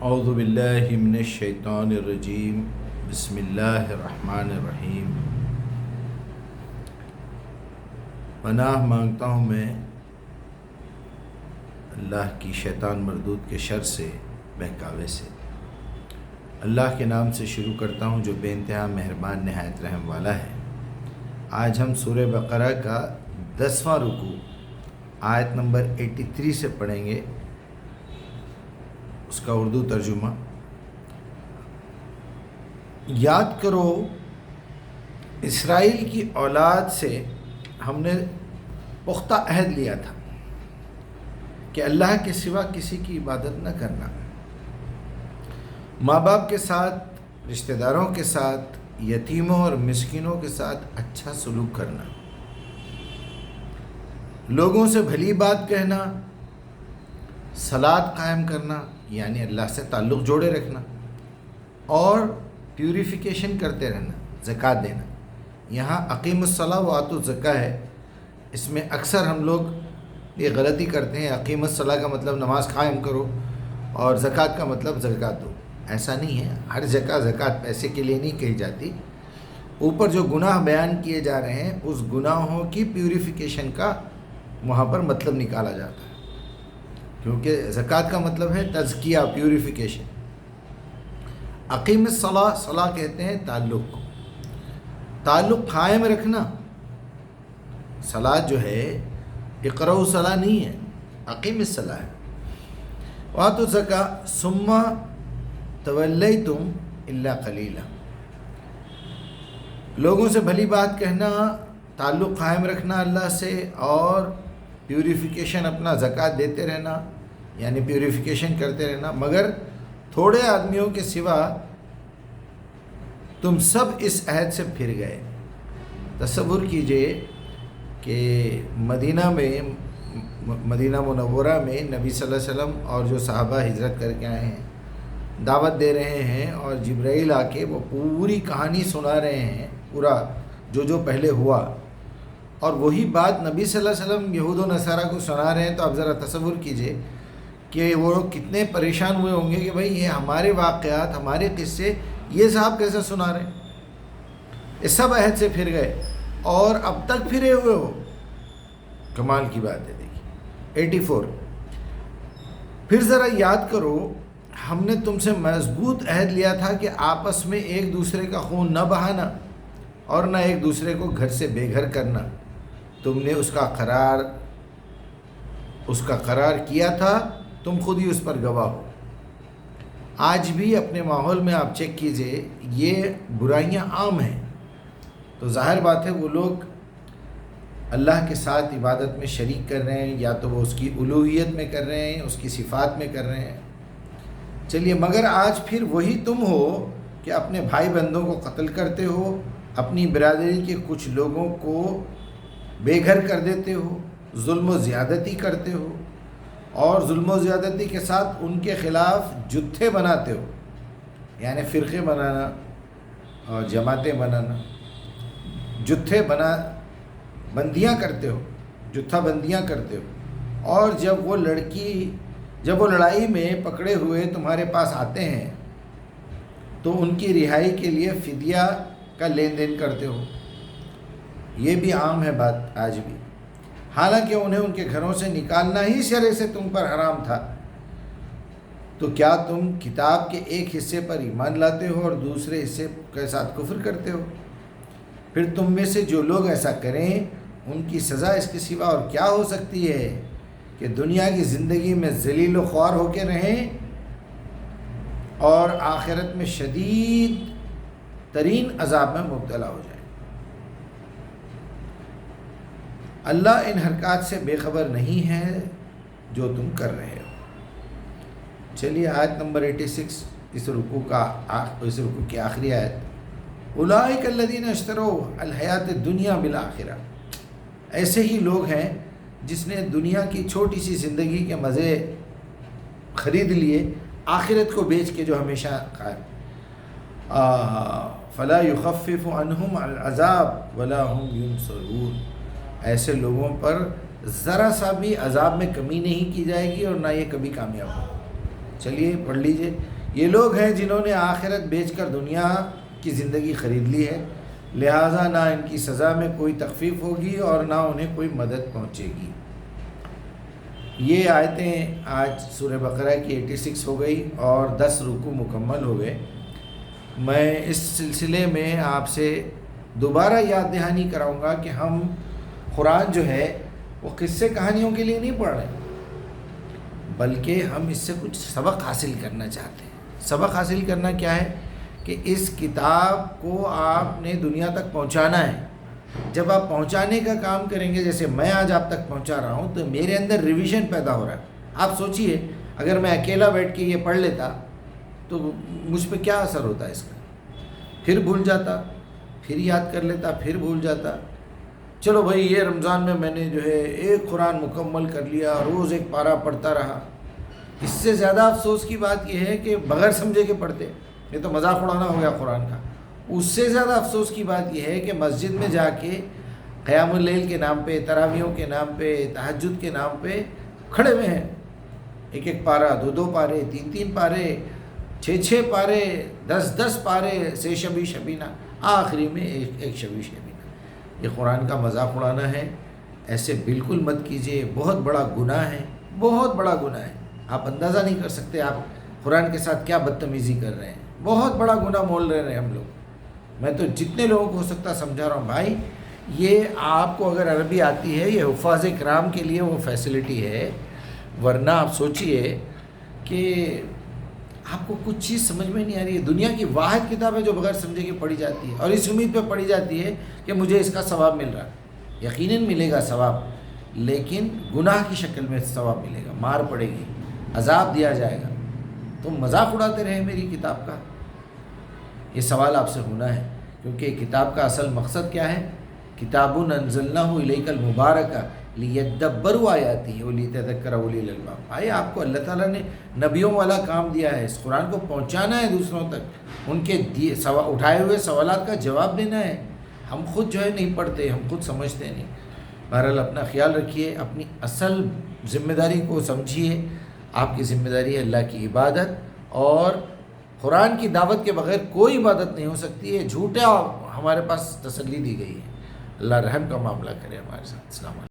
اعوذ باللہ من الشیطان الرجیم بسم اللہ الرحمن الرحیم۔ پناہ مانگتا ہوں میں اللہ کی شیطان مردود کے شر سے، بہکاوے سے۔ اللہ کے نام سے شروع کرتا ہوں جو بے انتہا مہربان نہایت رحم والا ہے۔ آج ہم سورہ بقرہ کا 10واں رکوع آیت نمبر 83 سے پڑھیں گے، اس کا اردو ترجمہ۔ یاد کرو اسرائیل کی اولاد سے ہم نے پختہ عہد لیا تھا کہ اللہ کے سوا کسی کی عبادت نہ کرنا، ماں باپ کے ساتھ، رشتہ داروں کے ساتھ، یتیموں اور مسکینوں کے ساتھ اچھا سلوک کرنا، لوگوں سے بھلی بات کہنا، صلاۃ قائم کرنا یعنی اللہ سے تعلق جوڑے رکھنا، اور پیوریفیکیشن کرتے رہنا، زکوٰۃ دینا۔ یہاں اقیم الصلاۃ و آتوا الزکاۃ ہے، اس میں اکثر ہم لوگ یہ غلطی کرتے ہیں، اقیم الصلاۃ کا مطلب نماز قائم کرو اور زکوٰۃ کا مطلب زکوٰۃ دو۔ ایسا نہیں ہے، ہر جگہ زکوٰۃ پیسے کے لیے نہیں کہی جاتی۔ اوپر جو گناہ بیان کیے جا رہے ہیں اس گناہوں کی پیوریفیکیشن کا وہاں پر مطلب نکالا جاتا ہے، کیونکہ زکوٰۃ کا مطلب ہے تزکیہ، پیوریفیکیشن۔ اقیم الصلاۃ، صلاۃ کہتے ہیں تعلق کو، تعلق قائم رکھنا۔ صلاۃ جو ہے اقرأ الصلاۃ نہیں ہے، اقیم الصلاۃ ہے۔ وآتوا الزکاۃ ثم تولیتم الا قلیلا، لوگوں سے بھلی بات کہنا، تعلق قائم رکھنا اللہ سے، اور پیوریفیکیشن اپنا زکوٰۃ دیتے رہنا یعنی پیوریفیکیشن کرتے رہنا، مگر تھوڑے آدمیوں کے سوا تم سب اس عہد سے پھر گئے۔ تصور کیجئے کہ مدینہ منورہ میں نبی صلی اللہ علیہ وسلم اور جو صحابہ ہجرت کر کے آئے ہیں دعوت دے رہے ہیں، اور جبرائیل آ کے وہ پوری کہانی سنا رہے ہیں، پورا جو پہلے ہوا، اور وہی بات نبی صلی اللہ علیہ وسلم یہود و نصارہ کو سنا رہے ہیں۔ تو آپ ذرا تصور کیجئے کہ وہ کتنے پریشان ہوئے ہوں گے کہ بھائی یہ ہمارے واقعات، ہمارے قصے یہ صاحب کیسے سنا رہے ہیں، اس سب عہد سے پھر گئے اور اب تک پھرے ہوئے ہو۔ کمال کی بات ہے۔ دیکھیے 84، پھر ذرا یاد کرو ہم نے تم سے مضبوط عہد لیا تھا کہ آپس میں ایک دوسرے کا خون نہ بہانا اور نہ ایک دوسرے کو گھر سے بے گھر کرنا۔ تم نے اس کا قرار کیا تھا، تم خود ہی اس پر گواہ ہو۔ آج بھی اپنے ماحول میں آپ چیک کیجئے، یہ برائیاں عام ہیں، تو ظاہر بات ہے وہ لوگ اللہ کے ساتھ عبادت میں شریک کر رہے ہیں، یا تو وہ اس کی الوہیت میں کر رہے ہیں، اس کی صفات میں کر رہے ہیں۔ چلیے، مگر آج پھر وہی تم ہو کہ اپنے بھائی بندوں کو قتل کرتے ہو، اپنی برادری کے کچھ لوگوں کو بے گھر کر دیتے ہو، ظلم و زیادتی کرتے ہو، اور ظلم و زیادتی کے ساتھ ان کے خلاف جتھے بناتے ہو، یعنی فرقے بنانا اور جماعتیں بنانا، بندیاں کرتے ہو، جتھا بندیاں کرتے ہو، اور جب وہ لڑائی میں پکڑے ہوئے تمہارے پاس آتے ہیں تو ان کی رہائی کے لیے فدیہ کا لین دین کرتے ہو۔ یہ بھی عام ہے بات آج بھی، حالانکہ انہیں ان کے گھروں سے نکالنا ہی شرع سے تم پر حرام تھا۔ تو کیا تم کتاب کے ایک حصے پر ایمان لاتے ہو اور دوسرے حصے کے ساتھ کفر کرتے ہو؟ پھر تم میں سے جو لوگ ایسا کریں ان کی سزا اس کے سوا اور کیا ہو سکتی ہے کہ دنیا کی زندگی میں ذلیل و خوار ہو کے رہیں اور آخرت میں شدید ترین عذاب میں مبتلا ہو جائیں۔ اللہ ان حرکات سے بے خبر نہیں ہے جو تم کر رہے ہو۔ چلیے آیت نمبر 86، اس رکوع کی آخری آیت۔ اولئک الذین اشتروا الحیات الدنیا بالآخرہ، ایسے ہی لوگ ہیں جس نے دنیا کی چھوٹی سی زندگی کے مزے خرید لیے آخرت کو بیچ کے جو ہمیشہ قائم۔ فلا یخفف عنہم العذاب ولا هم ینصرون، ایسے لوگوں پر ذرا سا بھی عذاب میں کمی نہیں کی جائے گی اور نہ یہ کبھی کامیاب ہو۔ چلیے پڑھ لیجئے۔ یہ لوگ ہیں جنہوں نے آخرت بیچ کر دنیا کی زندگی خرید لی ہے، لہٰذا نہ ان کی سزا میں کوئی تخفیف ہوگی اور نہ انہیں کوئی مدد پہنچے گی۔ یہ آیتیں آج سورہ بقرہ کی 86 ہو گئی اور 10 رکوع مکمل ہو گئے۔ میں اس سلسلے میں آپ سے دوبارہ یاد دہانی کراؤں گا کہ ہم قرآن جو ہے وہ قصے کہانیوں کے لیے نہیں پڑھ رہے، بلکہ ہم اس سے کچھ سبق حاصل کرنا چاہتے ہیں۔ سبق حاصل کرنا کیا ہے کہ اس کتاب کو آپ نے دنیا تک پہنچانا ہے۔ جب آپ پہنچانے کا کام کریں گے، جیسے میں آج آپ تک پہنچا رہا ہوں، تو میرے اندر ریویژن پیدا ہو رہا ہے۔ آپ سوچئے اگر میں اکیلا بیٹھ کے یہ پڑھ لیتا تو مجھ پہ کیا اثر ہوتا ہے اس کا؟ پھر بھول جاتا، پھر یاد کر لیتا، پھر بھول جاتا۔ چلو بھائی، یہ رمضان میں نے جو ہے ایک قرآن مکمل کر لیا، روز ایک پارہ پڑھتا رہا۔ اس سے زیادہ افسوس کی بات یہ ہے کہ بغیر سمجھے کے پڑھتے، یہ تو مذاق اڑانا ہو گیا قرآن کا۔ اس سے زیادہ افسوس کی بات یہ ہے کہ مسجد میں جا کے قیام اللیل کے نام پہ، تراویحوں کے نام پہ، تہجد کے نام پہ کھڑے ہوئے ہیں، ایک ایک پارہ، دو دو پارے، تین تین پارے، چھ چھ پارے، 10 پارے سے شبی شبینہ، آخری میں ایک شبی شبینہ۔ یہ قرآن کا مذاق اڑانا ہے، ایسے بالکل مت کیجیے، بہت بڑا گناہ ہے، بہت بڑا گناہ ہے۔ آپ اندازہ نہیں کر سکتے آپ قرآن کے ساتھ کیا بدتمیزی کر رہے ہیں، بہت بڑا گناہ مول رہے ہیں ہم لوگ۔ میں تو جتنے لوگوں کو ہو سکتا سمجھا رہا ہوں، بھائی یہ آپ کو اگر عربی آتی ہے، یہ حفاظ کرام کے لیے وہ فیسلٹی ہے، ورنہ آپ سوچئے کہ آپ کو کچھ چیز سمجھ میں نہیں آ رہی ہے۔ دنیا کی واحد کتاب ہے جو بغیر سمجھے کے پڑھی جاتی ہے، اور اس امید پہ پڑھی جاتی ہے کہ مجھے اس کا ثواب مل رہا ہے۔ یقیناً ملے گا ثواب، لیکن گناہ کی شکل میں ثواب ملے گا، مار پڑے گی، عذاب دیا جائے گا۔ تم مذاق اڑاتے رہے میری کتاب کا؟ یہ سوال آپ سے ہونا ہے، کیونکہ کتاب کا اصل مقصد کیا ہے؟ کتاب انزلناہ الیک المبارک لیدبروا آیاتہ ولیتذکر اولو الالباب۔ بھائی آپ کو اللہ تعالیٰ نے نبیوں والا کام دیا ہے، اس قرآن کو پہنچانا ہے دوسروں تک، ان کے اٹھائے ہوئے سوالات کا جواب دینا ہے۔ ہم خود جو ہے نہیں پڑھتے، ہم خود سمجھتے نہیں۔ بہرحال اپنا خیال رکھیے، اپنی اصل ذمہ داری کو سمجھیے۔ آپ کی ذمہ داری ہے اللہ کی عبادت، اور قرآن کی دعوت کے بغیر کوئی عبادت نہیں ہو سکتی ہے۔ جھوٹا ہمارے پاس تسلی دی گئی ہے۔ اللہ رحم کا معاملہ کرے ہمارے ساتھ۔ السلام علیکم۔